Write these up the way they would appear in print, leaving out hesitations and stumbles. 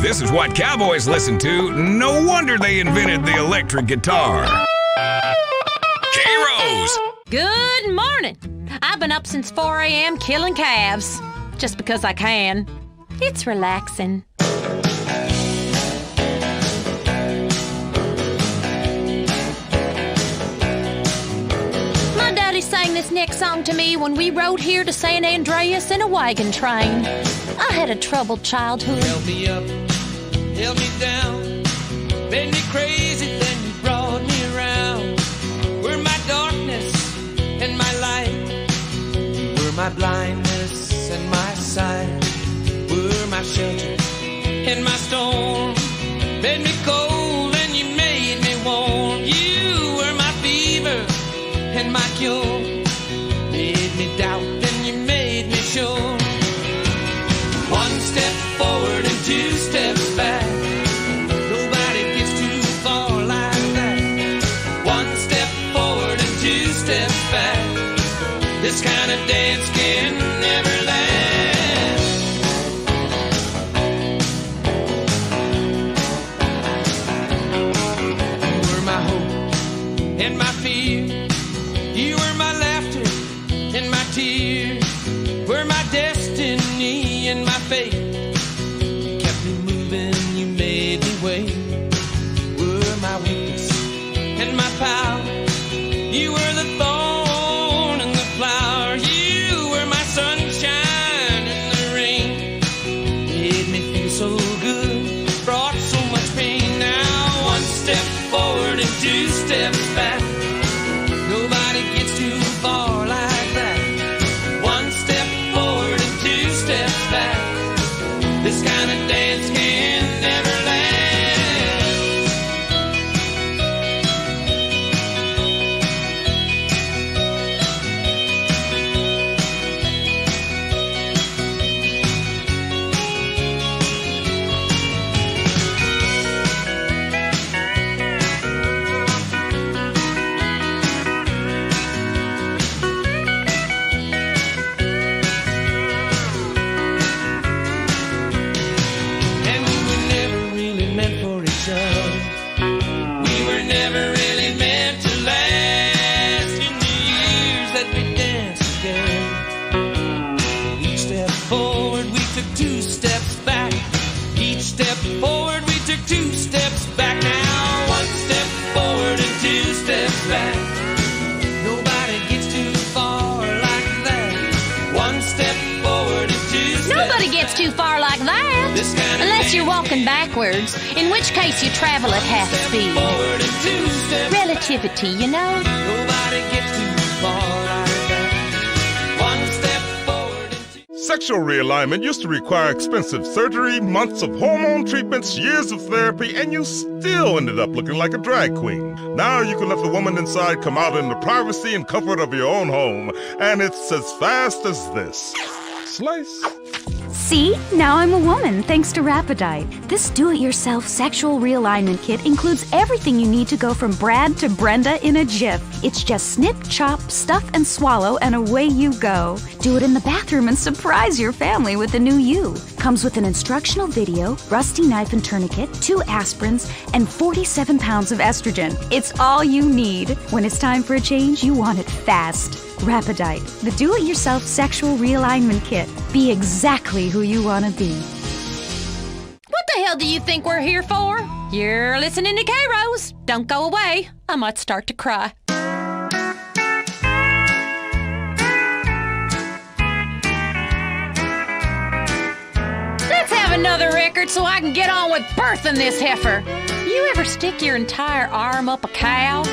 This is what cowboys listen to. No wonder they invented the electric guitar. K-Rose. Good morning. I've been up since 4 a.m. killing calves. Just because I can. It's relaxing. My daddy sang this next song to me when we rode here to San Andreas in a wagon train. I had a troubled childhood. Held me up, held me down, made me crazy, then you brought me around. Were my darkness and my light, you were my blindness and my sight, were my shelter and my storm, made me cold and you made me warm. You were my fever and my cure, made me doubt and you made me sure. One step forward and 2 steps back. Nobody gets too far like that. 1 step forward and 2 steps back. This kind of dance can never last. You were my hope and my fear. You were my laughter and my tears. Were my destiny and my fate. You kept me moving, you made me wait. Were my weakness and my power. You were the thorn and the flower. You were my sunshine and the rain. Made me feel so good, brought so much pain. Now 1 step forward and 2 steps back. Nobody gets too far like that. 1 step forward and 2 steps back. This kind of dance can never last. And we were never really meant for each other. We were never really meant to last. In the years that we danced together, each step forward we took 2 steps back. Each step forward we took 2 steps back. Now 1 step forward and 2 steps back. Nobody gets too far like that. 1 step forward and 2 steps Nobody gets too far like that. This kind of Unless you're dance walking backwards, in which case you travel at half speed. forward and 2 steps. Relativity, you know. Nobody gets too far like that. 1 step forward and 2. Sexual realignment used to require expensive surgery, months of hormone treatments, years of therapy, and you still ended up looking like a drag queen. Now you can let the woman inside come out in the privacy and comfort of your own home, and it's as fast as this. Slice. See? Now I'm a woman, thanks to Rapadite. This do-it-yourself sexual realignment kit includes everything you need to go from Brad to Brenda in a jiff. It's just snip, chop, stuff, and swallow, and away you go. Do it in the bathroom and surprise your family with the new you. Comes with an instructional video, rusty knife and tourniquet, 2 aspirins, and 47 pounds of estrogen. It's all you need. When it's time for a change, you want it fast. Rapadite, the do-it-yourself sexual realignment kit. Be exactly who you want to be. What the hell do you think we're here for? You're listening to K-Rose. Don't go away. I might start to cry. Let's have another record so I can get on with birthing this heifer. You ever stick your entire arm up a cow?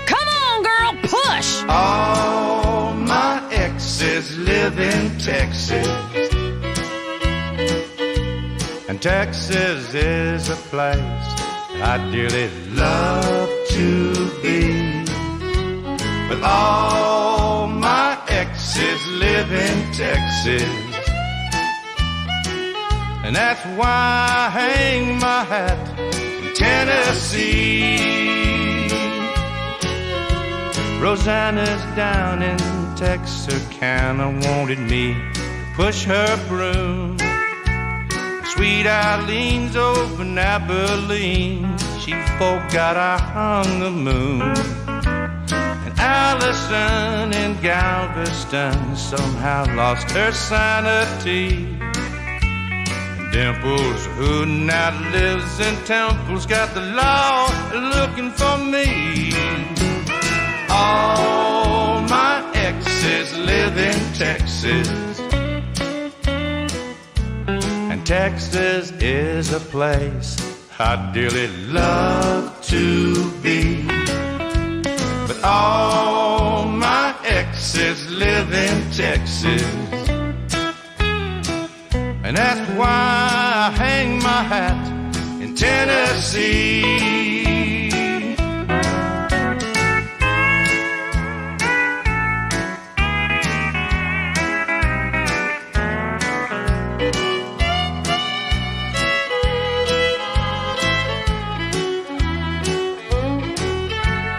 Come on, girl, push! All my exes live in Texas, and Texas is a place I dearly love to be. But all my exes live in Texas, and that's why I hang my hat in Tennessee. Rosanna's down in Texarkana wanted me to push her broom. Sweet Eileen's over in Abilene. She forgot I hung the moon. And Allison in Galveston somehow lost her sanity. And Dimples, who now lives in Temple's, got the law looking for me. All my exes live in Texas, and Texas is a place I'd dearly love to be. But all my exes live in Texas, and that's why I hang my hat in Tennessee.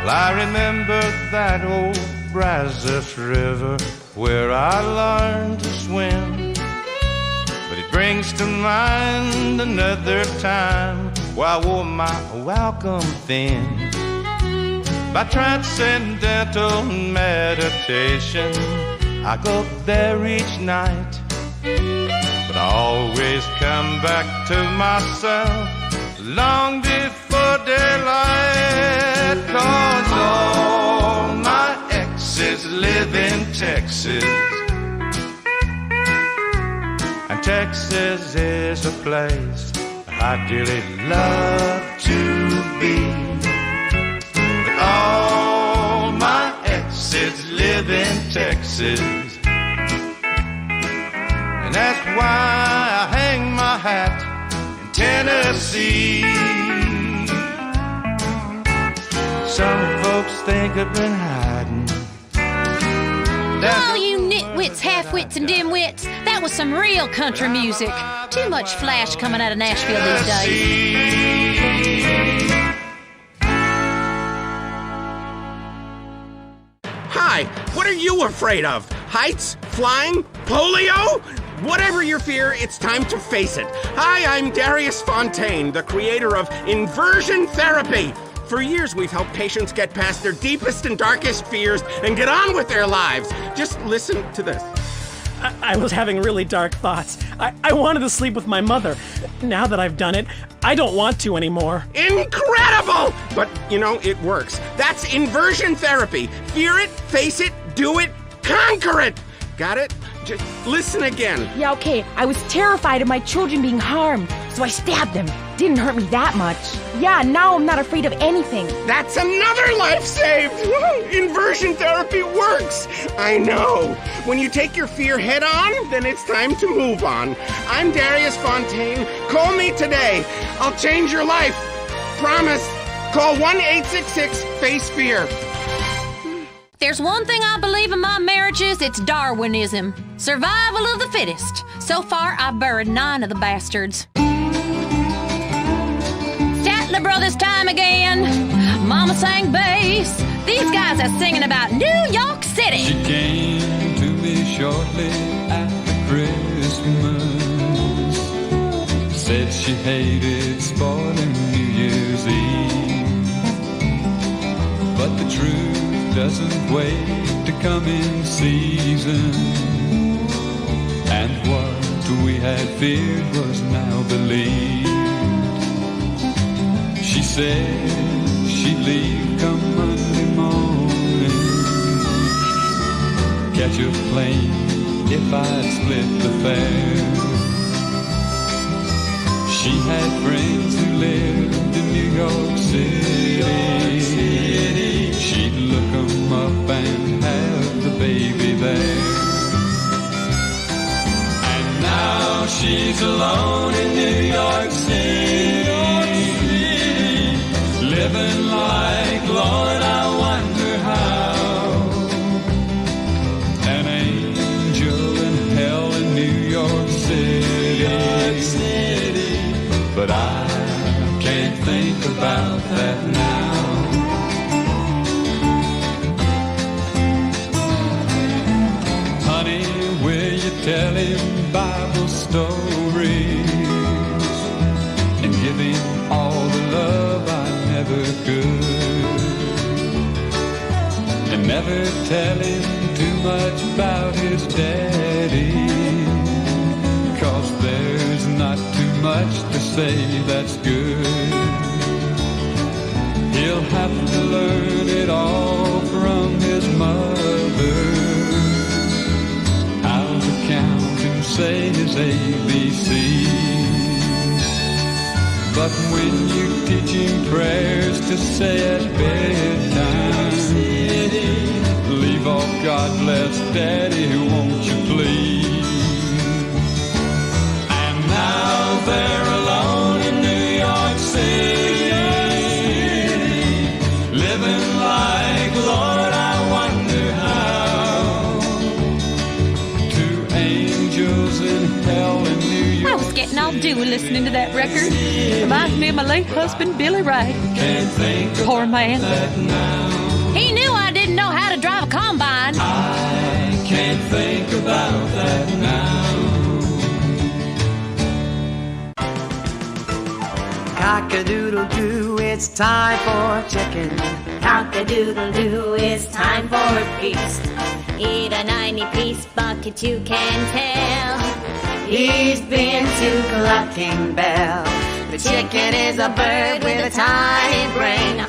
I remember that old Brazos River where I learned to swim, but it brings to mind another time where I wore my welcome thin. By transcendental meditation, I go there each night, but I always come back to myself long before daylight. 'Cause all my exes live in Texas, and Texas is a place I dearly love to be. But all my exes live in Texas, and that's why I hang my hat in Tennessee. Some folks think I've been hiding. Oh, you nitwits, half-wits, and dim-wits. That was some real country music. Too much flash coming out of Nashville these days. Hi, what are you afraid of? Heights? Flying? Polio? Whatever your fear, it's time to face it. Hi, I'm Darius Fontaine, the creator of Inversion Therapy. For years, we've helped patients get past their deepest and darkest fears and get on with their lives. Just listen to this. I was having really dark thoughts. I wanted to sleep with my mother. Now that I've done it, I don't want to anymore. Incredible! But, you know, it works. That's Inversion Therapy. Fear it, face it, do it, conquer it! Got it? Just listen again. Yeah, okay. I was terrified of my children being harmed, so I stabbed them. Didn't hurt me that much. Yeah, now I'm not afraid of anything. That's another life saved! Inversion therapy works! I know. When you take your fear head on, then it's time to move on. I'm Darius Fontaine. Call me today. I'll change your life. Promise. Call 1-866-FACE-FEAR. There's one thing I believe in my marriages, it's Darwinism. Survival of the fittest. So far, I've buried 9 of the bastards. Statler Brothers time again. Mama sang bass. These guys are singing about New York City. She came to me shortly after Christmas. Said she hated spoiling New Year's Eve. But the truth doesn't wait to come in season, and what we had feared was now believed. She said she'd leave come Monday morning, catch a plane if I'd split the fare. She had friends who lived in New York City. She'd look 'em up and have the baby there. And now she's alone in New York City, living like, Lord, I wonder how. An angel in hell in New York City. But I can't think about that now. Honey, will you tell him Bible stories give him all the love I never could. And never tell him too much about his daddy, 'cause there's not too much to say that's good. He'll have to learn it all from his mother, how to count and say his ABC. But when you teach him prayers to say at bedtime, leave off God bless Daddy, won't you please? And now they're alone in New York City, living like, Lord, I wonder how. Two angels in hell in New York. I was getting all dewy listening to that record. Reminds me of my late husband, Billy Ray. Poor man. He knew I didn't know how to drive a combine. I can't think about that now. Cock-a-doodle-doo, it's time for chicken. Cock-a-doodle-doo, it's time for a feast. Eat a 90-piece bucket, you can tell. He's been to Clucking Bell. The chicken is a bird with a tiny brain.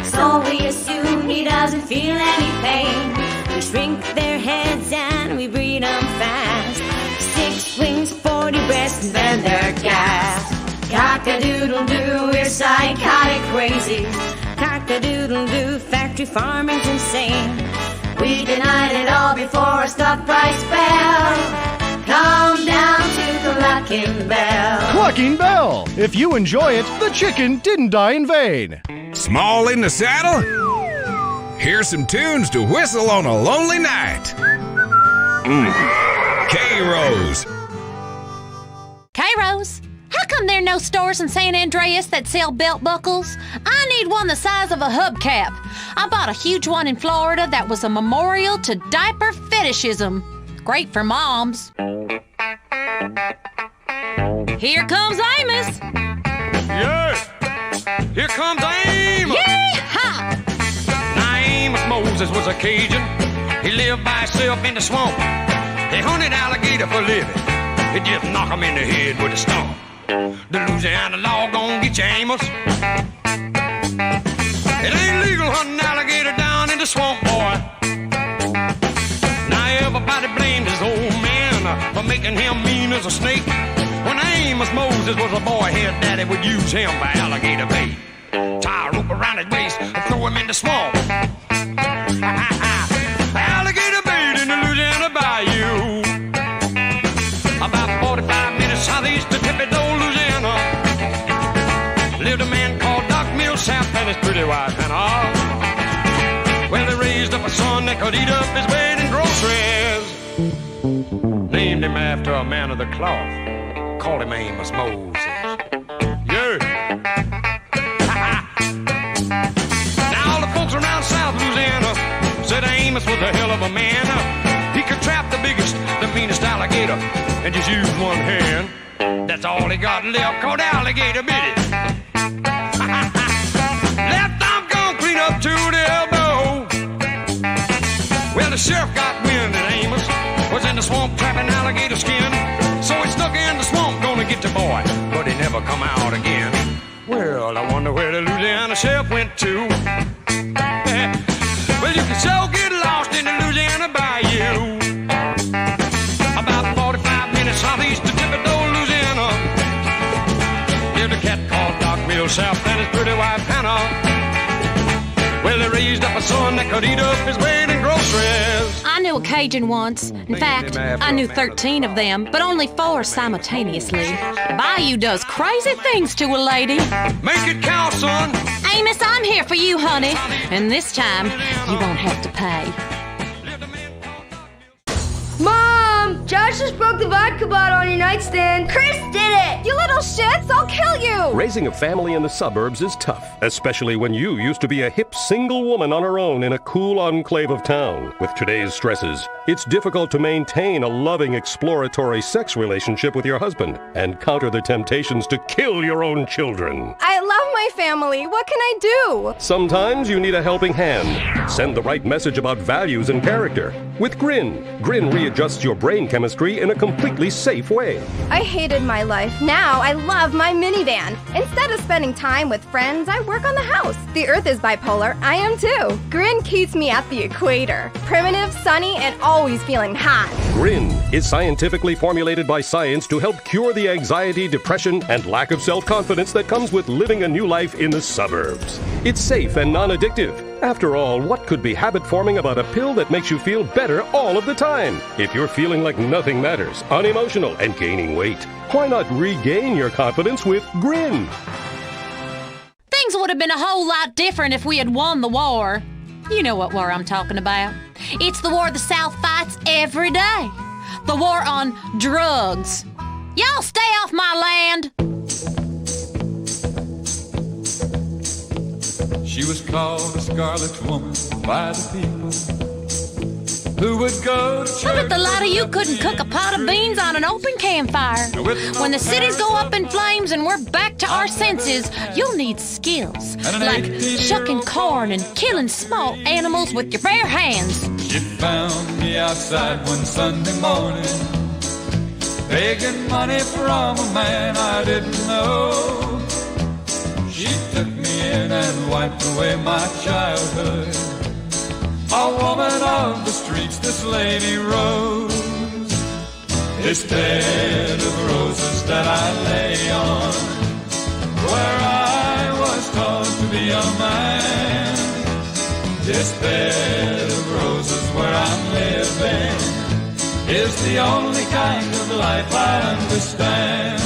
So we assume he doesn't feel any pain. We shrink their heads and we breed them fast. 6 wings, 40 breasts, and then they're gassed. Cock-a-doodle-doo, we're psychotic crazy. Cock-a-doodle-doo, factory farming's insane. We denied it all before a stock price fell. Come down to Clucking Bell. Clucking Bell! If you enjoy it, the chicken didn't die in vain. Small in the saddle? Here's some tunes to whistle on a lonely night. K-Rose. K-Rose, how come there are no stores in San Andreas that sell belt buckles? I need one the size of a hubcap. I bought a huge one in Florida that was a memorial to diaper fetishism. Great for moms. Here comes Amos. Yeah, here comes Amos. Yee-haw! Now Amos Moses was a Cajun. He lived by himself in the swamp. They hunted alligator for living. They just knock him in the head with a stump. The Louisiana law gon' get you, Amos. It ain't legal hunting alligator down in the swamp, boy. Now everybody blamed his old man for making him mean as a snake. When Amos Moses was a boy, his daddy would use him for alligator bait. Tie a rope around his waist and throw him in the swamp. Alligator bait in the Louisiana bayou. About 45 minutes southeast of Tippecanoe, Louisiana, lived a man called Doc Millsap and his pretty wife Hannah. Well, they raised up a son that could eat up his weight in groceries. Named him after a man of the cloth. Called him Amos Moses. Yeah. Now all the folks around South Louisiana said Amos was a hell of a man. He could trap the biggest, the meanest alligator and just use one hand. That's all he got left, called alligator bit it. Left arm gone clean up to the elbow. Well, the sheriff got wind that Amos was in the swamp trapping alligator skin. So he snuck in the swamp, gonna get the boy, but he never come out again. Well, I wonder where the Louisiana sheriff went to. Well, you can so get lost in the Louisiana bayou. About 45 minutes southeast of Tippecanoe, Louisiana, lived a cat called Doc Millsap and his pretty wife Hannah. Well, they raised up a son that could eat up his weight in groceries. I knew a Cajun once. In fact, I knew 13 of them, but only 4 simultaneously. The bayou does crazy things to a lady. Make it count, son. Amos, I'm here for you, honey. And this time, you won't have to pay. Mom! Josh just broke the vodka bottle on your nightstand. Chris did it! You little shits, I'll kill you! do? Raising a family in the suburbs is tough, especially when you used to be a hip single woman on her own in a cool enclave of town. With today's stresses, it's difficult to maintain a loving, exploratory sex relationship with your husband and counter the temptations to kill your own children. I love my family. What can I do? Sometimes you need a helping hand. Send the right message about values and character. With Grin, Grin readjusts your brain chemistry in a completely safe way. I hated my life. Now I love my minivan. Instead of spending time with friends, I work on the house. The Earth is bipolar. I am too. Grin keeps me at the equator. Primitive, sunny, and always feeling hot. Grin is scientifically formulated by science to help cure the anxiety, depression, and lack of self-confidence that comes with living a new life in the suburbs. It's safe and non-addictive. After all, what could be habit-forming about a pill that makes you feel better all of the time? If you're feeling like nothing matters, unemotional, and gaining weight, why not regain your confidence with Grin? Things would have been a whole lot different if we had won the war. You know what war I'm talking about. It's the war the South fights every day. The war on drugs. Y'all stay off my land. She was called a scarlet woman by the people who would go to church. I bet the lot of you couldn't cook a pot of beans on an open campfire. When the cities go up in flames and we're back to our senses, you'll need skills like shucking corn and killing small animals with your bare hands. She found me outside one Sunday morning, begging money from a man I didn't know. She took me in and wiped away my childhood. A woman of the streets, this lady Rose. This bed of roses that I lay on, where I was taught to be a man. This bed of roses where I'm living is the only kind of life I understand.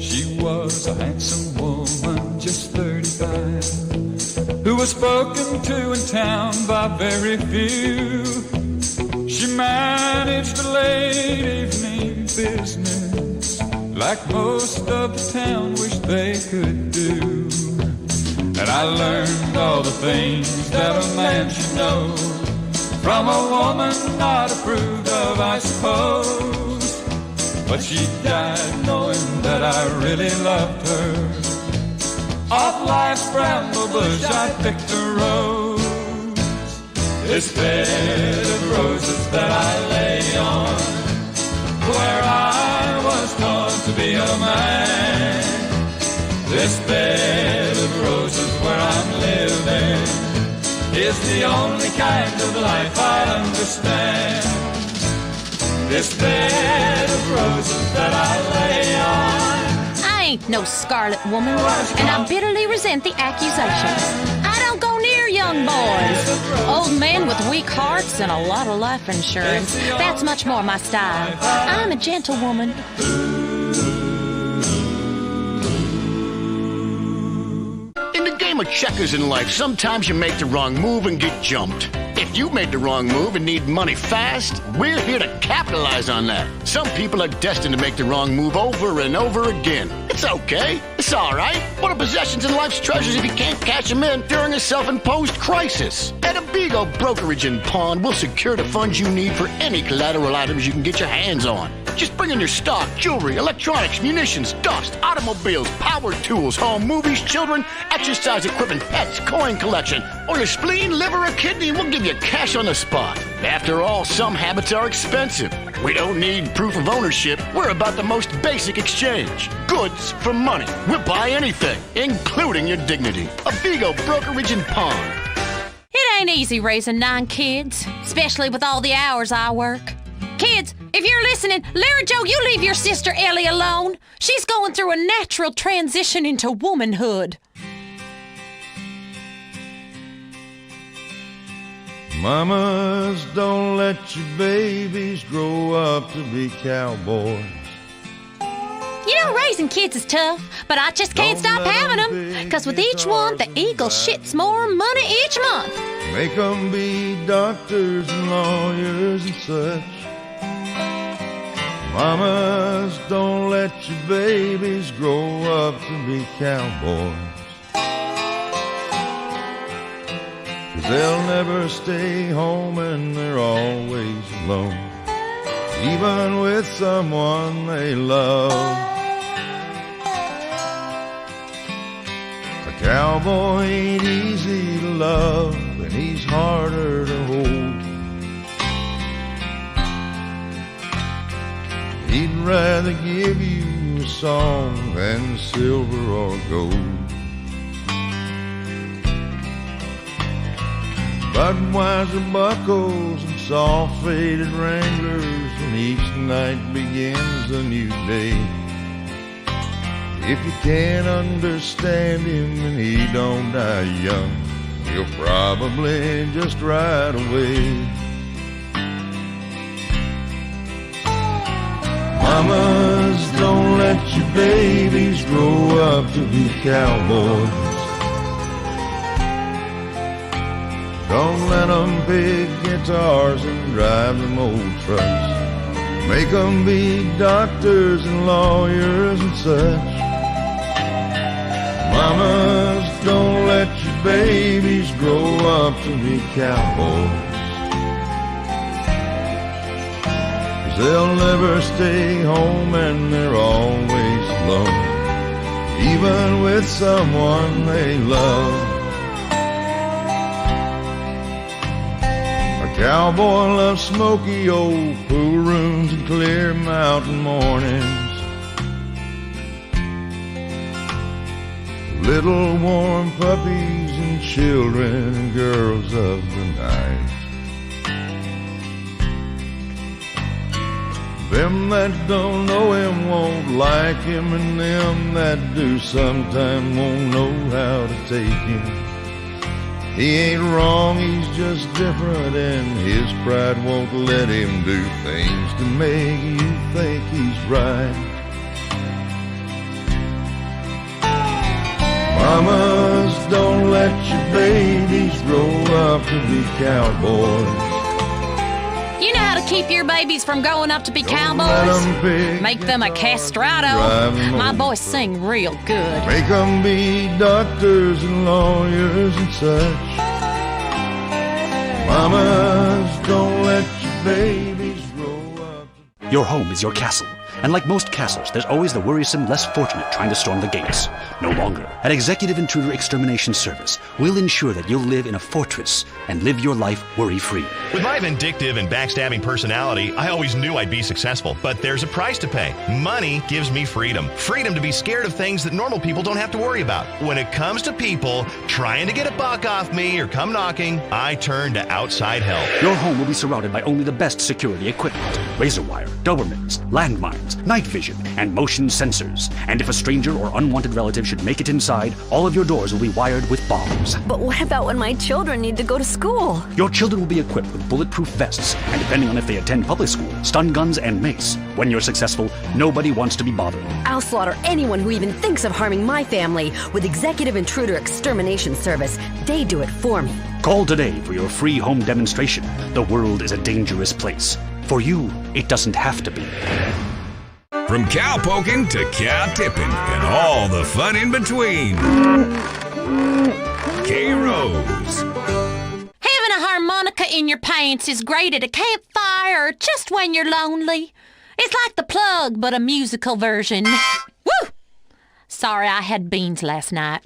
She was a handsome woman, just 35, who was spoken to in town by very few. She managed a late evening business like most of the town wished they could do. And I learned all the things that a man should know from a woman not approved of, I suppose. But she died knowing that I really loved her. Off life's bramble bush I picked a rose. This bed of roses that I lay on, where I was taught to be a man. This bed of roses where I'm living is the only kind of life I understand. This bed of roses that I lay on. I ain't no scarlet woman, and I bitterly resent the accusations. I don't go near young boys. Old men with weak hearts and a lot of life insurance. That's much more my style. I'm a gentlewoman. In the game of checkers in life, sometimes you make the wrong move and get jumped. If you made the wrong move and need money fast, we're here to capitalize on that. Some people are destined to make the wrong move over and over again. It's okay. It's all right. What are possessions and life's treasures if you can't cash them in during a self-imposed crisis? At Abigo Brokerage and Pawn, we'll secure the funds you need for any collateral items you can get your hands on. Just bring in your stock, jewelry, electronics, munitions, dust, automobiles, power tools, home, movies, children, exercise equipment, pets, coin collection, or your spleen, liver, or kidney, and we'll give you cash on the spot. After all, some habits are expensive. We don't need proof of ownership. We're about the most basic exchange. Goods for money. We'll buy anything, including your dignity. Abigo Brokerage and Pawn. It ain't easy raising 9 kids, especially with all the hours I work. Kids, if you're listening, Larry Joe, you leave your sister Ellie alone. She's going through a natural transition into womanhood. Mamas, don't let your babies grow up to be cowboys. You know, raising kids is tough, but I just can't stop having them. Because with each one, the eagle shits more money each month. Make them be doctors and lawyers and such. Mamas, don't let your babies grow up to be cowboys, 'cause they'll never stay home and they're always alone, even with someone they love. A cowboy ain't easy to love, and he's harder to hold. He'd rather give you a song than silver or gold. Budweiser buckles and soft-faded Wranglers, and each night begins a new day. If you can't understand him and he don't die young, he'll probably just ride away. Mamas, don't let your babies grow up to be cowboys. Don't let them pick guitars and drive them old trucks. Make them be doctors and lawyers and such. Mamas, don't let your babies grow up to be cowboys, 'cause they'll never stay home and they're always alone, even with someone they love. A cowboy loves smoky old pool rooms and clear mountain mornings, little warm puppies and children and girls of the night. Them that don't know him won't like him, and them that do sometime won't know how to take him. He ain't wrong, he's just different, and his pride won't let him do things to make you think he's right. Mamas, don't let your babies grow up to be cowboys. You know how to keep your babies from growing up to be cowboys? Make them a castrato. My boys sing real good. Make them be doctors and lawyers and such. Mamas, don't let your babies grow up. Your home is your castle. And like most castles, there's always the worrisome, less fortunate trying to storm the gates. No longer. At Executive Intruder Extermination Service, we'll ensure that you'll live in a fortress and live your life worry-free. With my vindictive and backstabbing personality, I always knew I'd be successful. But there's a price to pay. Money gives me freedom. Freedom to be scared of things that normal people don't have to worry about. When it comes to people trying to get a buck off me or come knocking, I turn to outside help. Your home will be surrounded by only the best security equipment. Razor wire, Dobermans, landmines, night vision, and motion sensors. And if a stranger or unwanted relative should make it inside, all of your doors will be wired with bombs. But what about when my children need to go to school? Your children will be equipped with bulletproof vests, and depending on if they attend public school, stun guns and mace. When you're successful, nobody wants to be bothered. I'll slaughter anyone who even thinks of harming my family with Executive Intruder Extermination Service. They do it for me. Call today for your free home demonstration. The world is a dangerous place. For you, it doesn't have to be. From cow poking to cow tipping and all the fun in between. K-Rose. Having a harmonica in your pants is great at a campfire or just when you're lonely. It's like The Plug, but a musical version. Woo! Sorry, I had beans last night.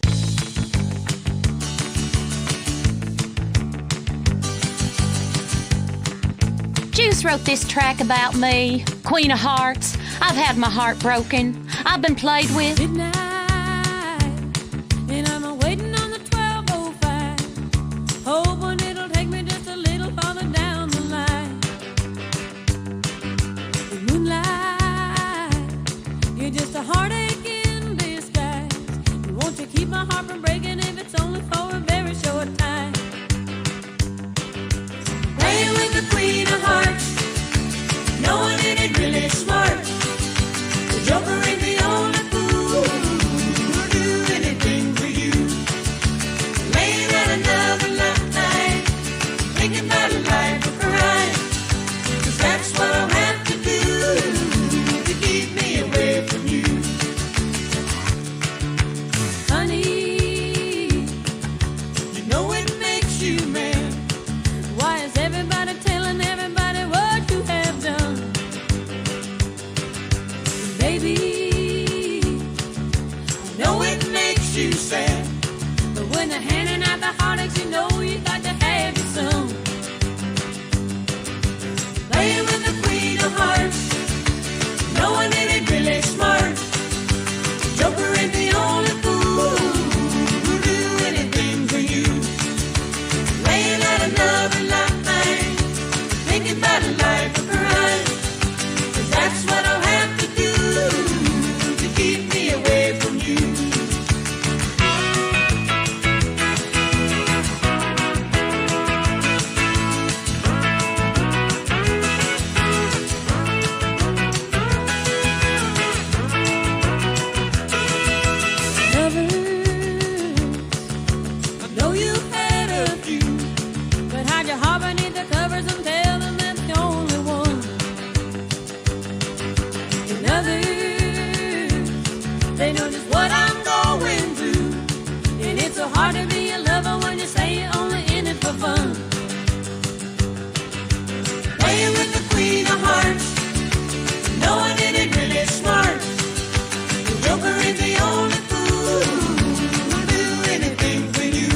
Juice wrote this track about me, Queen of Hearts. I've had my heart broken. I've been played with. Midnight, and I'm waiting on the 12:05, hoping it'll take me just a little farther down the line. The moonlight, you're just a heartache in disguise. Won't you keep my heart from breaking if it's only for a very short time? Playing with the Queen of Hearts, knowing it ain't really smart. The Joker ain't the only fool. they know just what I'm going through. And it's so hard to be a lover when you say you're only in it for fun. Playing with the queen of hearts, knowing it ain't really smart. The joker is the only fool who'll do anything for you.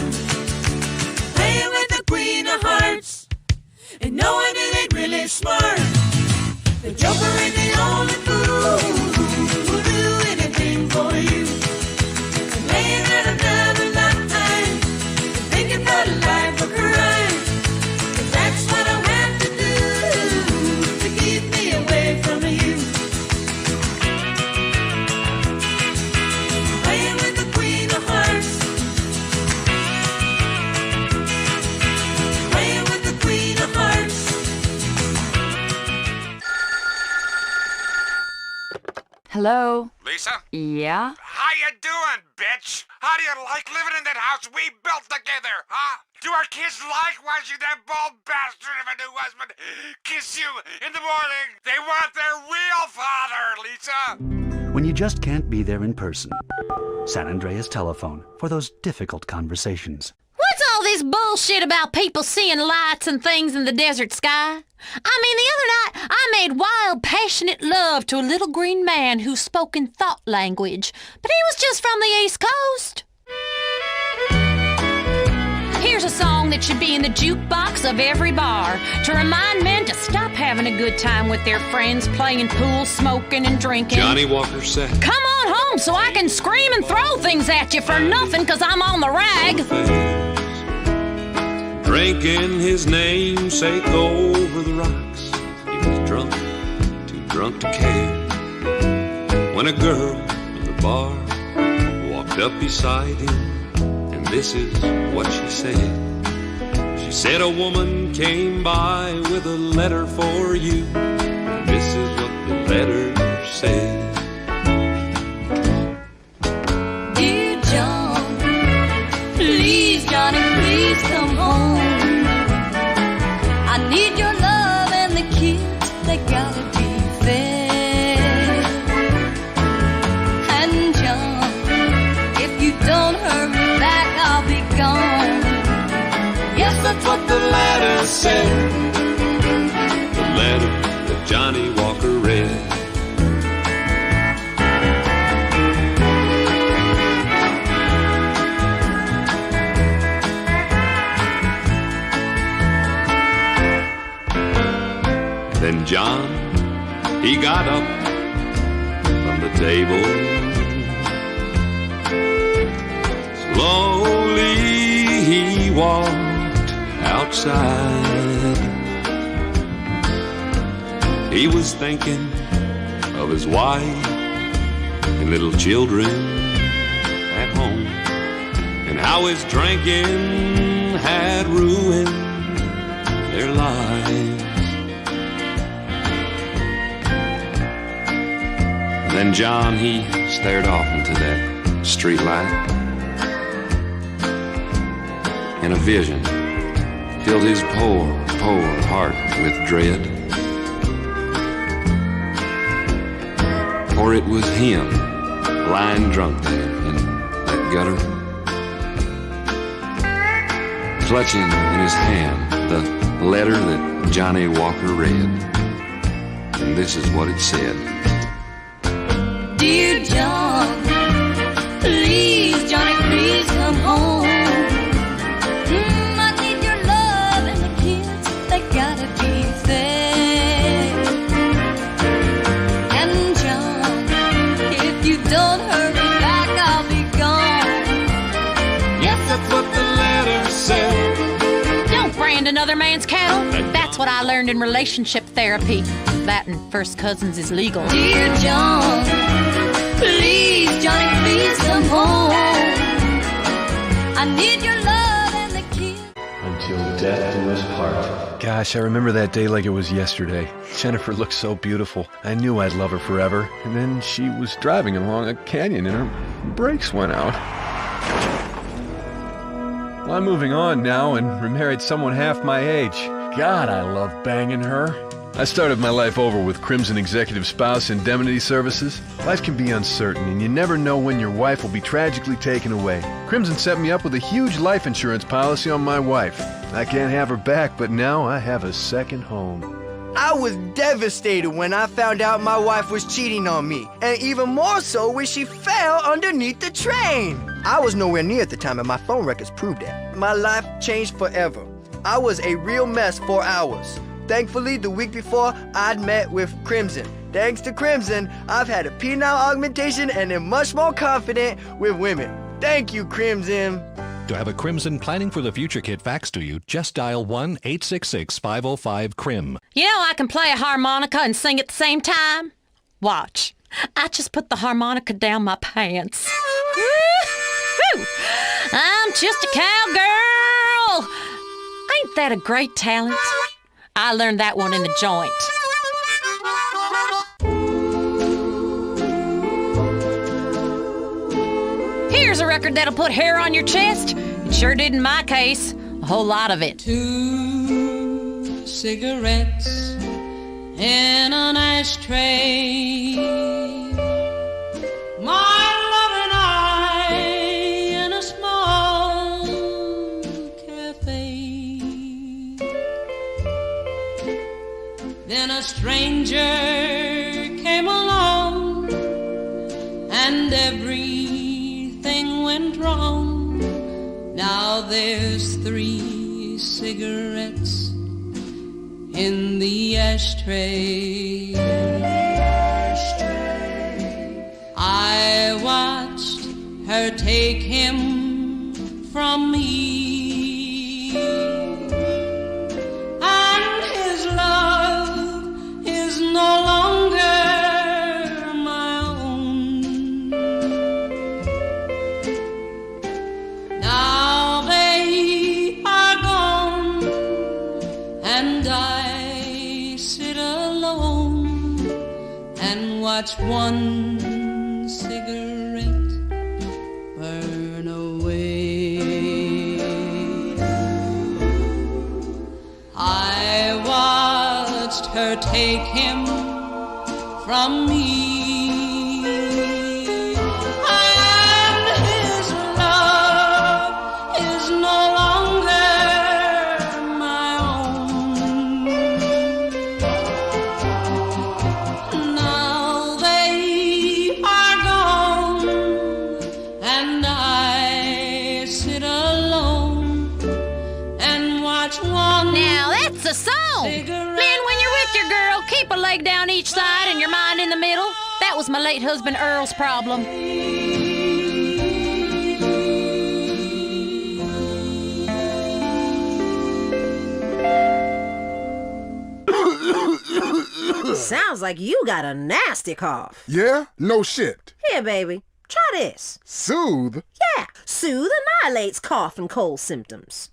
Playing with the queen of hearts, and knowing it ain't really smart. The joker is the only fool who'll do anything for you. And laying out another line, thinking about a life of crime. 'Cause that's what I'll have to do to keep me away from you. Playing with the queen of hearts, playing with the queen of hearts. Hello? Lisa? Yeah? How you doing, bitch? How do you like living in that house we built together, huh? Do our kids like watching that bald bastard of a new husband kiss you in the morning? They want their real father, Lisa! When you just can't be there in person, San Andreas Telephone for those difficult conversations. What's all this bullshit about people seeing lights and things in the desert sky? I mean, the other night, I made wild, passionate love to a little green man who spoke in thought language, but he was just from the East Coast. Here's a song that should be in the jukebox of every bar to remind men to stop having a good time with their friends, playing pool, smoking, and drinking. Johnny Walker said, Come on home so I can scream and throw things at you for nothing 'cause I'm on the rag. drinking his namesake over the rocks. He was drunk, too drunk to care. When a girl in the bar walked up beside him, and this is what she said. She said a woman came by with a letter for you, and this is what the letter said. Dear John, please, Johnny, please come home. I need your love and the kids, they gotta be fed. And John, if you don't hurry back, I'll be gone. Yes, that's what the letter said. The letter that Johnny Walker read. Then John, he got up from the table. Slowly he walked outside. He was thinking of his wife and little children at home, and how his drinking had ruined their lives. Then John, he stared off into that street light, and a vision filled his poor, poor heart with dread. For it was him lying drunk there in that gutter, clutching in his hand the letter that Johnny Walker read. And this is what it said. Dear John, please, Johnny, please come home. I need your love and the kids, they gotta be fed. And John, if you don't hurry back, I'll be gone. Yes, that's what the letter said. Don't brand another man's cattle. That's what I learned in relationship therapy. That and first cousins is legal. Dear John, please, Johnny, please come home. I need your love and the kids. Until death do us part. Gosh, I remember that day like it was yesterday. Jennifer looked so beautiful. I knew I'd love her forever. And then she was driving along a canyon and her brakes went out. Well, I'm moving on now and remarried someone half my age. God, I love banging her. I started my life over with Crimson Executive Spouse Indemnity Services. Life can be uncertain, and you never know when your wife will be tragically taken away. Crimson set me up with a huge life insurance policy on my wife. I can't have her back, but now I have a second home. I was devastated when I found out my wife was cheating on me, and even more so when she fell underneath the train. I was nowhere near at the time, and my phone records proved that. My life changed forever. I was a real mess for hours. Thankfully, the week before, I'd met with Crimson. Thanks to Crimson, I've had a penile augmentation and am much more confident with women. Thank you, Crimson. To have a Crimson Planning for the Future kit faxed to you, just dial 1-866-505-CRIM. You know I can play a harmonica and sing at the same time? Watch. I just put the harmonica down my pants. Woo-hoo! I'm just a cowgirl. Ain't that a great talent? I learned that one in the joint. Here's a record that'll put hair on your chest. It sure did in my case. A whole lot of it. 2 cigarettes in an ashtray. My love and I in a small cafe. Then a stranger came along and everything went wrong. Now there's 3 cigarettes in the ashtray. I watched her take him from me, and his love is no longer my own. Now they are gone, and I sit alone and watch one cigarette burn away. I watched her take him from me, and his love is no longer my own. Now they are gone, and I sit alone and watch one. Now that's a song. Man, when you're with your girl, keep a leg down each side and your mind in the middle. That was my late husband Earl's problem. Sounds like you got a nasty cough. Yeah? No shit. Here, baby. Try this. Soothe? Yeah. Soothe annihilates cough and cold symptoms.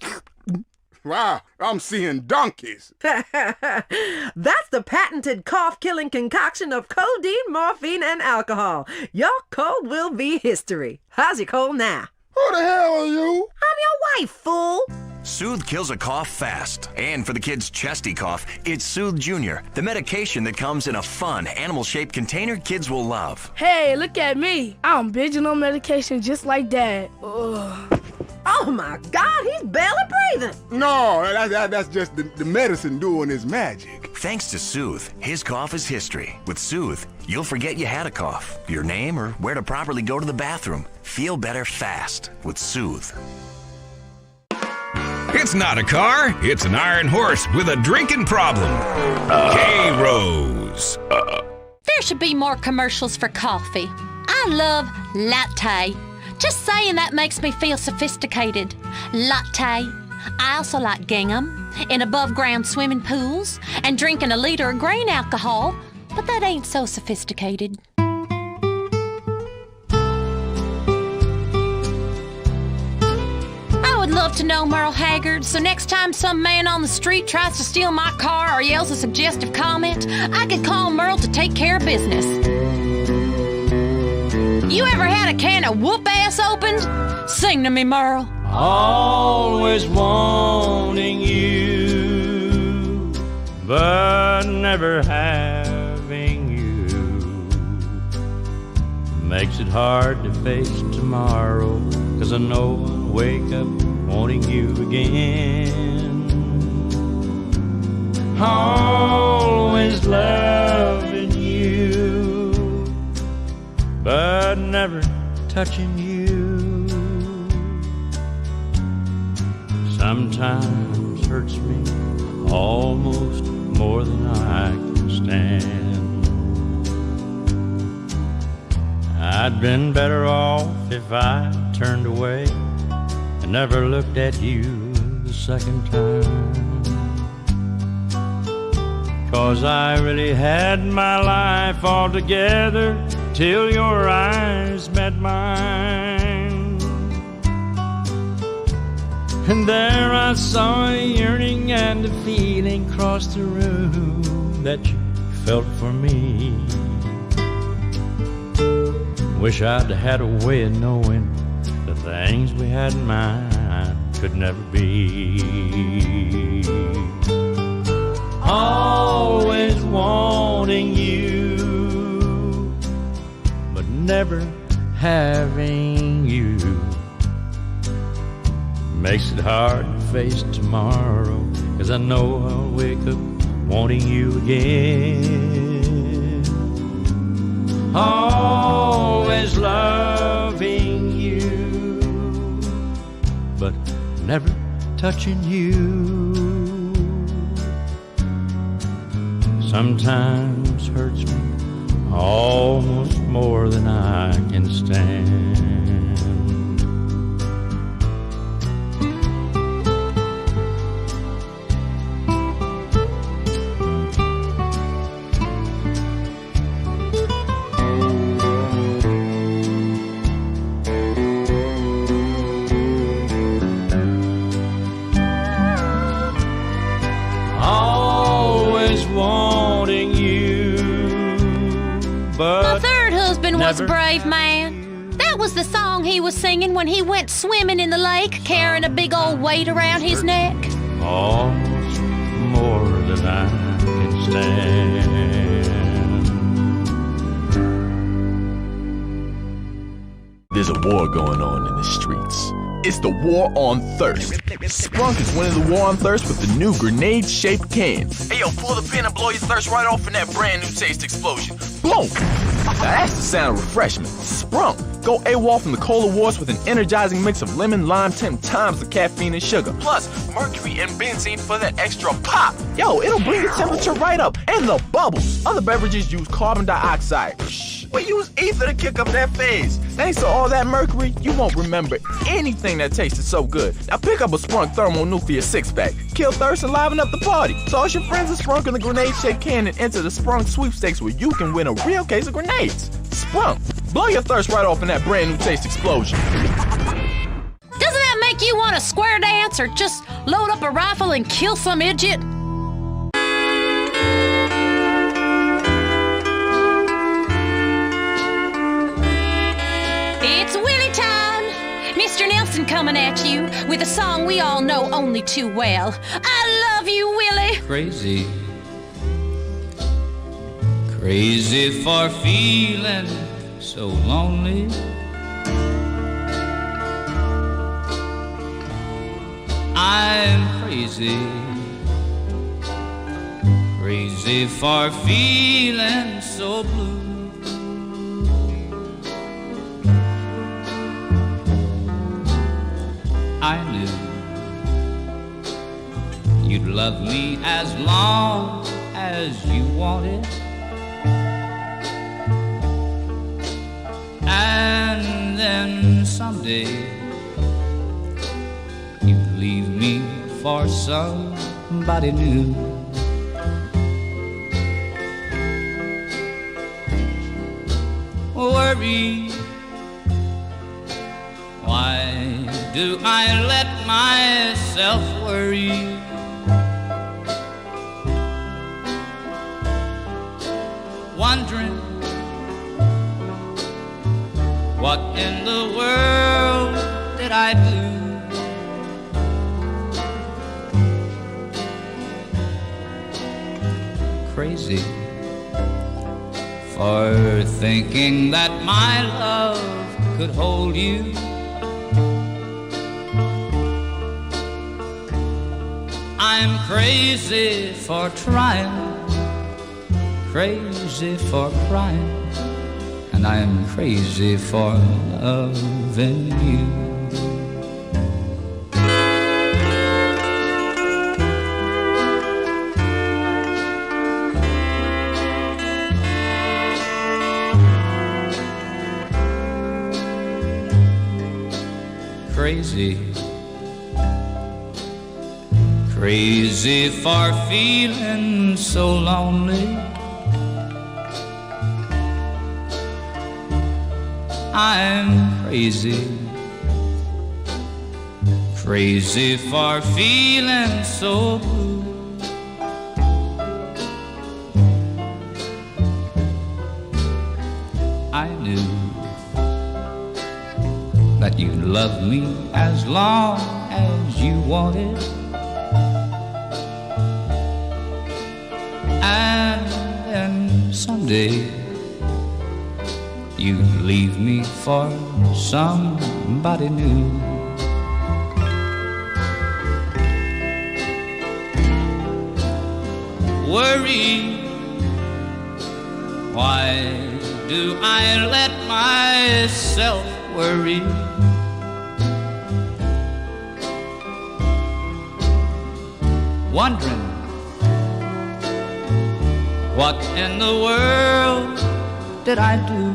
Wow, I'm seeing donkeys. That's the patented cough-killing concoction of codeine, morphine, and alcohol. Your cold will be history. How's your cold now? Who the hell are you? I'm your wife, fool. Soothe kills a cough fast. And for the kids' chesty cough, it's Soothe Junior, the medication that comes in a fun, animal-shaped container kids will love. Hey, look at me. I'm binging on medication just like Dad. Ugh. Oh my God, he's barely breathing. No, that's just the medicine doing its magic. Thanks to Soothe, his cough is history. With Soothe, you'll forget you had a cough, your name, or where to properly go to the bathroom. Feel better fast with Soothe. It's not a car, it's an iron horse with a drinking problem. K-Rose. There should be more commercials for coffee. I love latte. Just saying that makes me feel sophisticated. Latte. I also like gingham in above-ground swimming pools and drinking a liter of grain alcohol, but that ain't so sophisticated. I would love to know Merle Haggard, so next time some man on the street tries to steal my car or yells a suggestive comment, I could call Merle to take care of business. You ever had a can of whoop-ass opened? Sing to me, Merle. Always wanting you, but never having you makes it hard to face tomorrow, 'cause I know I'll wake up wanting you again. Always loving you, but never touching you. Sometimes hurts me almost more than I can stand. I'd been better off if I turned away and never looked at you the second time. 'Cause I really had my life all together till your eyes met mine. And there I saw a yearning and a feeling cross the room that you felt for me. Wish I'd had a way of knowing the things we had in mind could never be. Always wanting you, but never having you makes it hard to face tomorrow, 'cause I know I'll wake up wanting you again. Always loving you, but never touching you. Sometimes hurts me almost more than I can stand. My third husband was a brave man. That was the song he was singing when he went swimming in the lake, carrying a big old weight around his neck. Almost more than I can stand. There's a war going on in the streets. It's the war on thirst. Sprunk is winning the war on thirst with the new grenade-shaped can. Hey yo, pull the pin and blow your thirst right off in that brand new taste explosion. Boom! Now that's the sound of refreshment. Sprunk. Go AWOL from the Cola Wars with an energizing mix of lemon, lime, 10 times the caffeine and sugar. Plus, mercury and benzene for that extra pop. Yo, it'll bring the temperature right up and the bubbles. Other beverages use carbon dioxide. We use ether to kick up that phase. Thanks to all that mercury, you won't remember anything that tasted so good. Now pick up a Sprunk Thermonuclear 6-pack. Kill thirst and liven up the party. Toss your friends a Sprunk in the grenade-shaped can and enter the Sprunk sweepstakes where you can win a real case of grenades. Sprunk. Blow your thirst right off in that brand new taste explosion. Doesn't that make you want to square dance or just load up a rifle and kill some idiot? It's Willie time! Mr. Nelson coming at you with a song we all know only too well. I love you, Willie! Crazy, crazy for feeling so lonely. I'm crazy, crazy for feeling so blue. I knew you'd love me as long as you wanted, and then someday you'd leave me for somebody new. Worry, why do I let myself worry? Wondering what in the world did I do? crazy for thinking that my love could hold you. I'm crazy for trying, crazy for crying, and I'm crazy for loving you. Crazy, crazy for feeling so lonely. I'm crazy, crazy for feeling so blue. I knew that you loved me as long as you wanted, and then someday you'd leave me for somebody new. Worry, why do I let myself worry? Wondering what in the world did I do?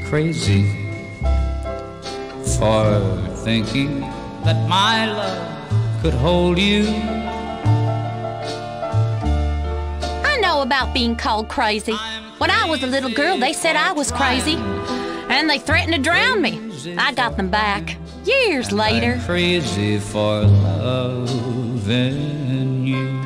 Crazy for thinking that my love could hold you. I know about being called crazy. When I was a little girl, they said I was crazy, and they threatened to drown me. I got them back years later. I'm crazy for loving you.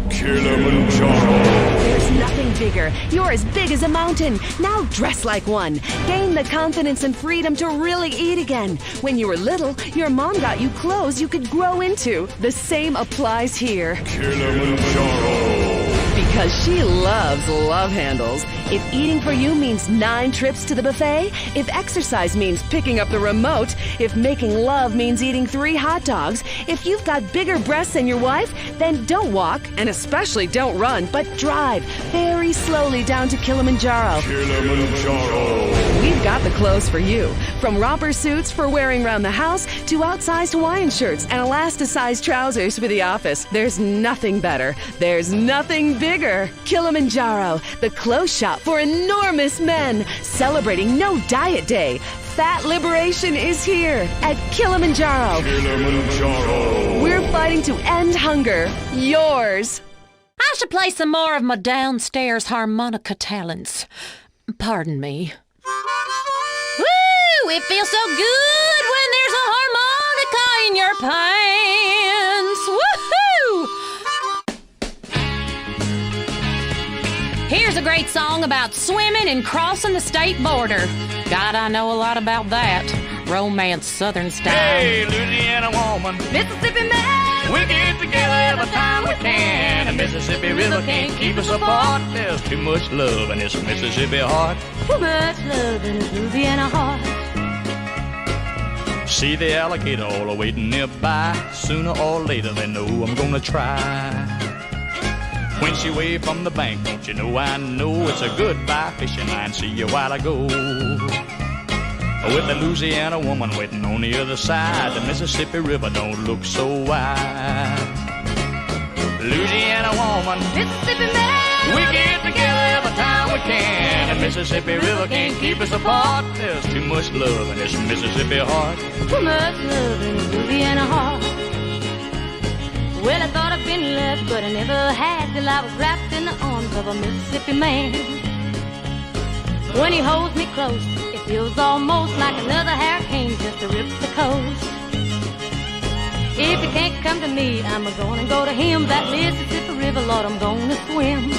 Kilimanjaro. There's nothing bigger. You're as big as a mountain. Now dress like one. Gain the confidence and freedom to really eat again. When you were little, your mom got you clothes you could grow into. The same applies here. Kilimanjaro. Because she loves love handles. If eating for you means 9 trips to the buffet, if exercise means picking up the remote, if making love means eating 3 hot dogs, if you've got bigger breasts than your wife, then don't walk, and especially don't run, but drive very slowly down to Kilimanjaro. Kilimanjaro. We've got the clothes for you. From romper suits for wearing around the house to outsized Hawaiian shirts and elasticized trousers for the office. There's nothing better. There's nothing bigger. Kilimanjaro, the clothes shop for enormous men, celebrating No Diet Day. Fat liberation is here at Kilimanjaro. Kilimanjaro. We're fighting to end hunger. Yours. I should play some more of my downstairs harmonica talents. Pardon me. Woo! It feels so good when there's a harmonica in your pants. Woohoo! Here's a great song about swimming and crossing the state border. God, I know a lot about that. Romance, Southern style. Hey, Louisiana woman, Mississippi man. we get together every time we can. The Mississippi River can't keep us apart. There's too much love in this Mississippi heart. Too much love in this Louisiana heart. See the alligator all waiting nearby. Sooner or later they know I'm gonna try. When she waved from the bank, don't you know I know it's a goodbye fishing line. See you while I go. With the Louisiana woman waiting on the other side, the Mississippi River don't look so wide. Louisiana woman, Mississippi man. we get together every time we can. The Mississippi River can't keep us apart. There's too much love in this Mississippi heart. Too much love in this Louisiana heart. Well, I thought I'd been left, but I never had till I was wrapped in the arms of a Mississippi man. When he holds me close, it feels almost like another hurricane just to rip the coast. If he can't come to me, I'm gonna go to him. That Mississippi River, Lord, I'm gonna swim.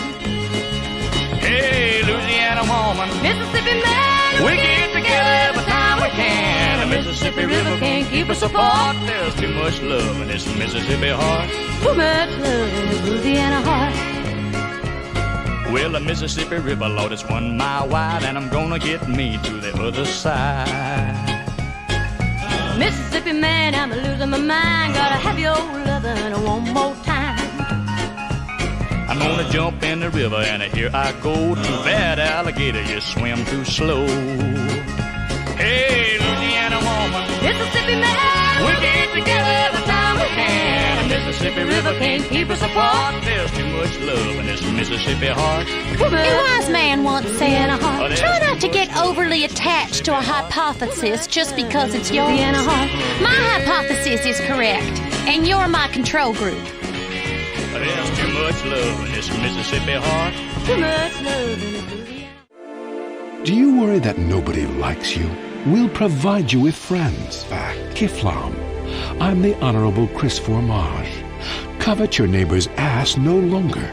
Hey, Hey, Louisiana woman, Mississippi man, we get together every time we can. The Mississippi River can't keep us apart. There's too much love in this Mississippi heart. Too much love in this Louisiana heart. Well, the Mississippi River, Lord, it's 1 mile wide, and I'm gonna get me to the other side. Mississippi man, I'm losing my mind. Gotta have your lovin' one more time. I'm gonna jump in the river, and here I go. Too bad, alligator, you swim too slow. Hey, Louisiana woman, Mississippi man, we get together every time we can. The Mississippi River can't keep us apart. There's too much love in this Mississippi heart. A wise man once said, try not to get overly attached to a hypothesis just because it's yours. My hypothesis is correct, and you're my control group. There's too much love in this Mississippi heart. Too much love in this. Do you worry that nobody likes you? We'll provide you with friends. Kiflam. I'm the Honorable Chris Formage. Covet your neighbor's ass no longer.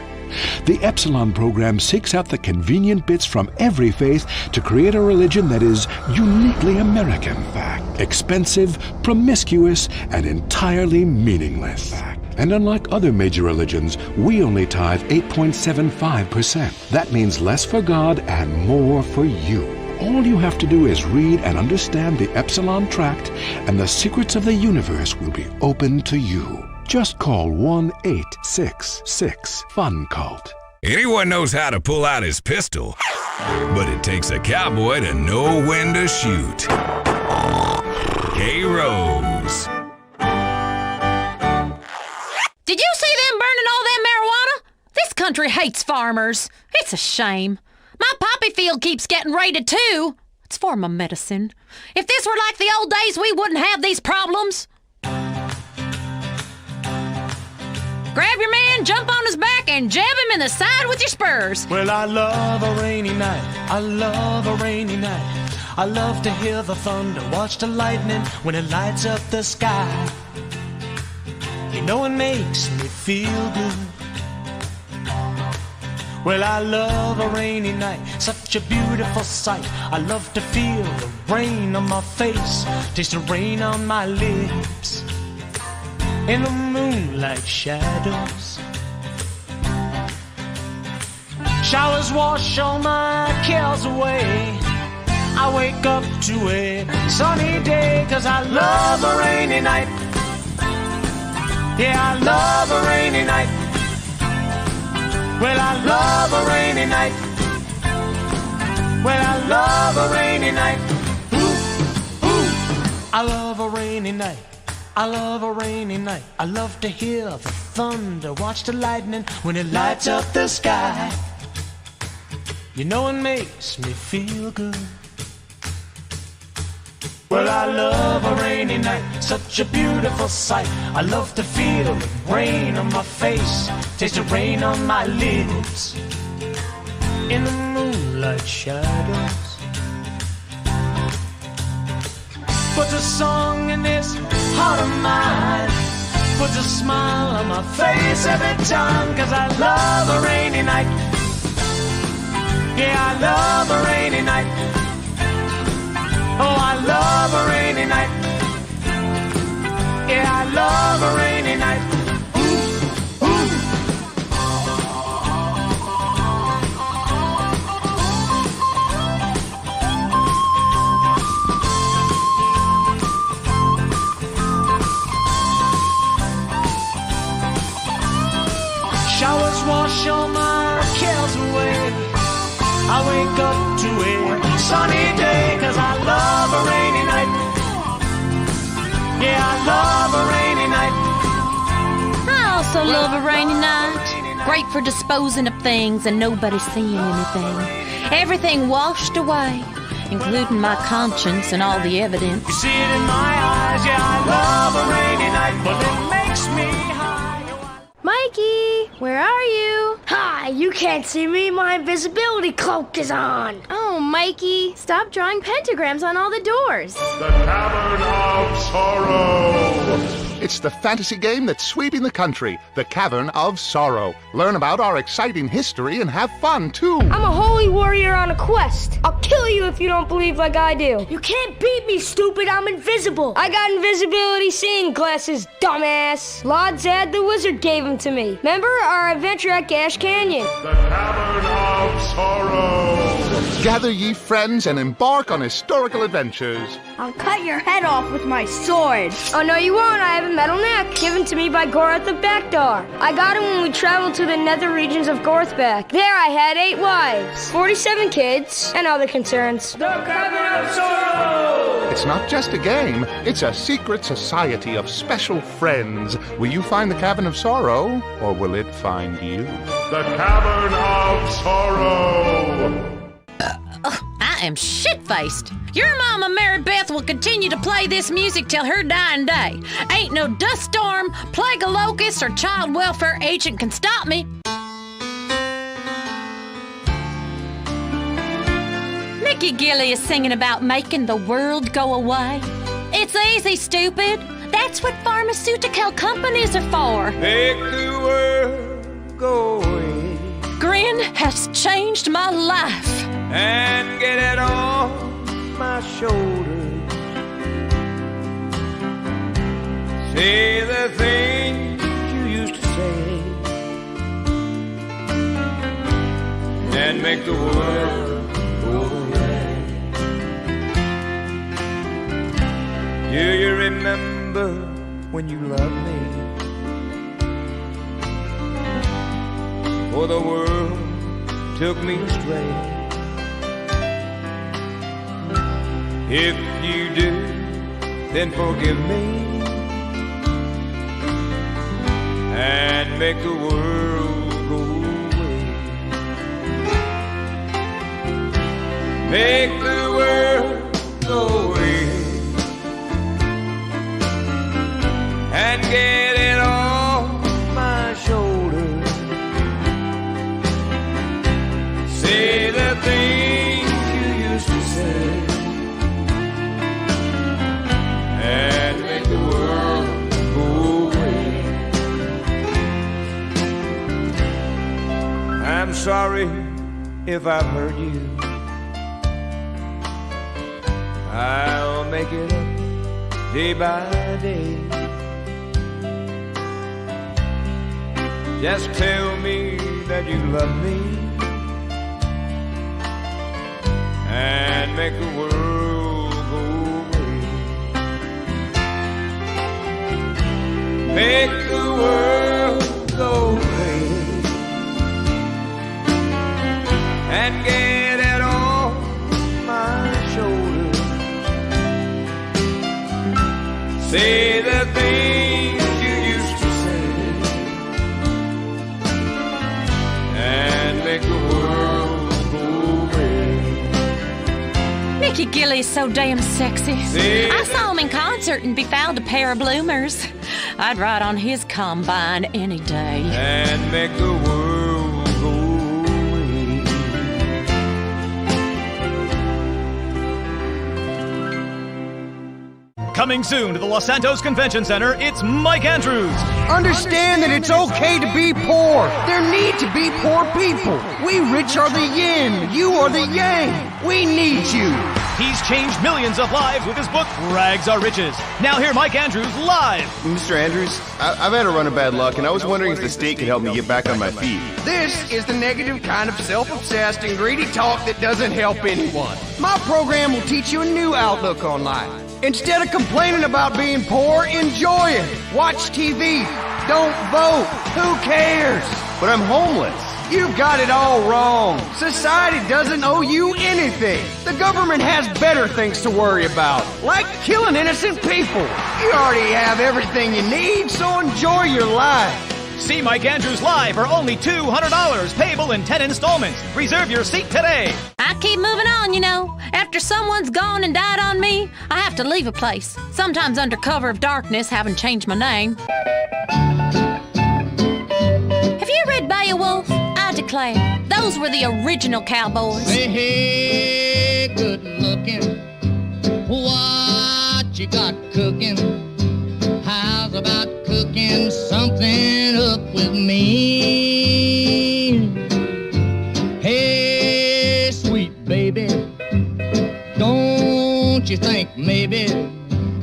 The Epsilon program seeks out the convenient bits from every faith to create a religion that is uniquely American. Expensive, promiscuous, and entirely meaningless. And unlike other major religions, we only tithe 8.75%. That means less for God and more for you. All you have to do is read and understand the Epsilon Tract, and the secrets of the universe will be open to you. Just call 1-866-FUN-CULT. Anyone knows how to pull out his pistol, but it takes a cowboy to know when to shoot. K-Rose. Did you see them burning all that marijuana? This country hates farmers. It's a shame. My poppy field keeps getting raided too. It's for my medicine. If this were like the old days, we wouldn't have these problems. Grab your man, jump on his back, and jab him in the side with your spurs. Well, I love a rainy night. I love a rainy night. I love to hear the thunder, watch the lightning when it lights up the sky. You know it makes me feel good. Well, I love a rainy night, such a beautiful sight. I love to feel the rain on my face, taste the rain on my lips, in the moonlight shadows. Showers wash all my cares away. I wake up to a sunny day, 'cause I love a rainy night. Yeah, I love a rainy night. Well, I love a rainy night. Well, I love a rainy night. Ooh, ooh. I love a rainy night. I love a rainy night. I love to hear the thunder, watch the lightning when it lights up the sky. You know it makes me feel good. Well, I love a rainy night, such a beautiful sight. I love to feel the rain on my face, taste the rain on my lips, in the moonlight shadows. Puts a song in this heart of mine, puts a smile on my face every time, 'cause I love a rainy night. Yeah, I love a rainy night. Oh, I love a rainy night. Yeah, I love a rainy night. Ooh, ooh. Showers wash all my cares away. I wake up to a sunny day, 'cause I love a rainy night. Yeah, I love a rainy night. I also love a rainy night. Great for disposing of things and nobody seeing anything. Everything washed away, including my conscience and all the evidence. You see it in my eyes. Yeah, I love a rainy night, but it makes me high. Mikey, where are you? Hi, you can't see me. My invisibility cloak is on. Oh, Mikey, stop drawing pentagrams on all the doors. The Tavern of Sorrow. It's the fantasy game that's sweeping the country, The Cavern of Sorrow. Learn about our exciting history and have fun, too. I'm a holy warrior on a quest. I'll kill you if you don't believe like I do. You can't beat me, stupid. I'm invisible. I got invisibility seeing glasses, dumbass. Lord Zad the Wizard gave them to me. Remember our adventure at Gash Canyon? The Cavern of Sorrow. Gather ye friends and embark on historical adventures. I'll cut your head off with my sword. Oh, no, you won't. I have a metal neck given to me by Gorath of Bakdar. I got it when we traveled to the nether regions of Gorthbak. There I had 8 wives, 47 kids, and other concerns. The Cavern of Sorrow! It's not just a game, it's a secret society of special friends. Will you find the Cavern of Sorrow, or will it find you? The Cavern of Sorrow! I am shit-faced. Your mama, Mary Beth, will continue to play this music till her dying day. Ain't no dust storm, plague of locusts, or child welfare agent can stop me. Mickey Gilley is singing about making the world go away. It's easy, stupid. That's what pharmaceutical companies are for. Make the world go away. Grin has changed my life. And get it on my shoulders. Say the things you used to say, and make the world go away. Do you remember when you loved me? For the world took me astray. If you do, then forgive me and make the world go away. Make the world go away and get it off my shoulders. Say the things you used to say and make the world go away. I'm sorry if I've hurt you. I'll make it up day by day. Just tell me that you love me and make the world go away. Make the world go away and get it off my shoulders. Say the things you used to say and make the world go away. Mickey Gilley's so damn sexy. I saw him in concert and befouled a pair of bloomers. I'd ride on his combine any day. And make the world go away. Coming soon to the Los Santos Convention Center, it's Mike Andrews. Understand that it's okay to be poor. There need to be poor people. We rich are the yin, you are the yang. We need you. He's changed millions of lives with his book, Rags Are Riches. Now hear Mike Andrews live. Mr. Andrews, I've had a run of bad luck, and I was wondering if the state could help me get back on my feet. This is the negative kind of self-obsessed and greedy talk that doesn't help anyone. My program will teach you a new outlook on life. Instead of complaining about being poor, enjoy it. Watch TV. Don't vote. Who cares? But I'm homeless. You've got it all wrong. Society doesn't owe you anything. The government has better things to worry about, like killing innocent people. You already have everything you need, so enjoy your life. See Mike Andrews live for only $200, payable in 10 installments. Reserve your seat today. I keep moving on, you know. After someone's gone and died on me, I have to leave a place. Sometimes under cover of darkness, having changed my name. Have you read Beowulf? I declare, those were the original cowboys. Hey, hey, good looking. What you got cooking? How's about cooking something up with me. Hey, sweet baby, don't you think maybe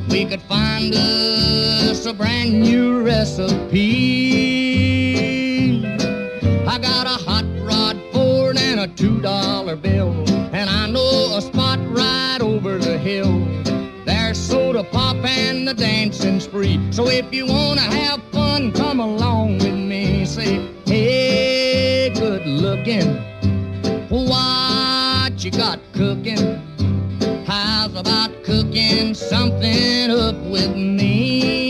we could find us a brand new recipe? I got a hot rod Ford and a $2 bill, and I know a spot right over the hill. There's soda pop and the dancing spree. So if you wanna have fun, come along with me. Say, hey, good looking, what you got cooking? How's about cooking something up with me?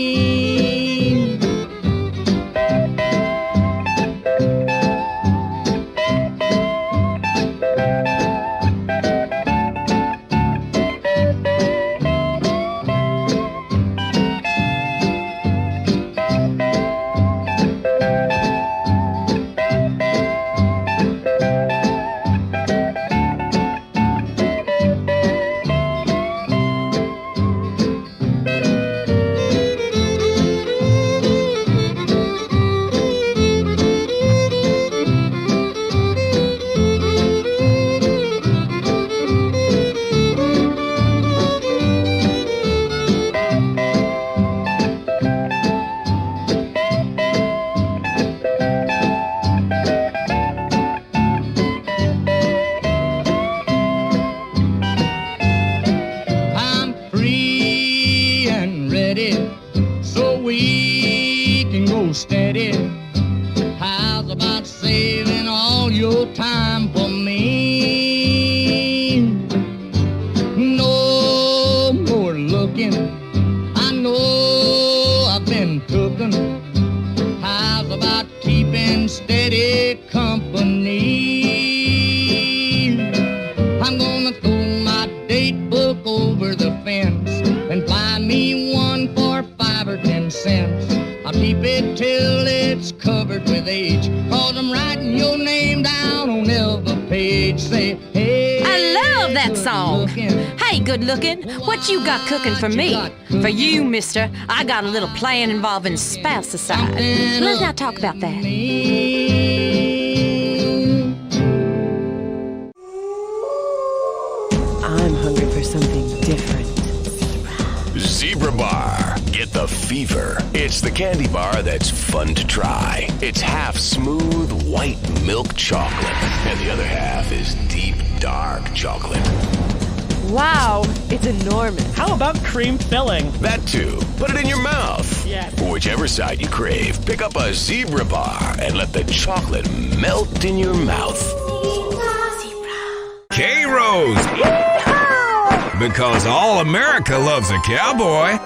What you got cooking for me? For you, mister, I got a little plan involving spousicide. Let's not talk about that. I'm hungry for something different. Zebra Bar. Get the fever. It's the candy bar that's fun to try. It's half smooth white milk chocolate, and the other half is deep dark chocolate. Wow, it's enormous. How about cream filling? That too. Put it in your mouth. Yes. For whichever side you crave, pick up a Zebra Bar and let the chocolate melt in your mouth. K-Rose. Because all America loves a cowboy.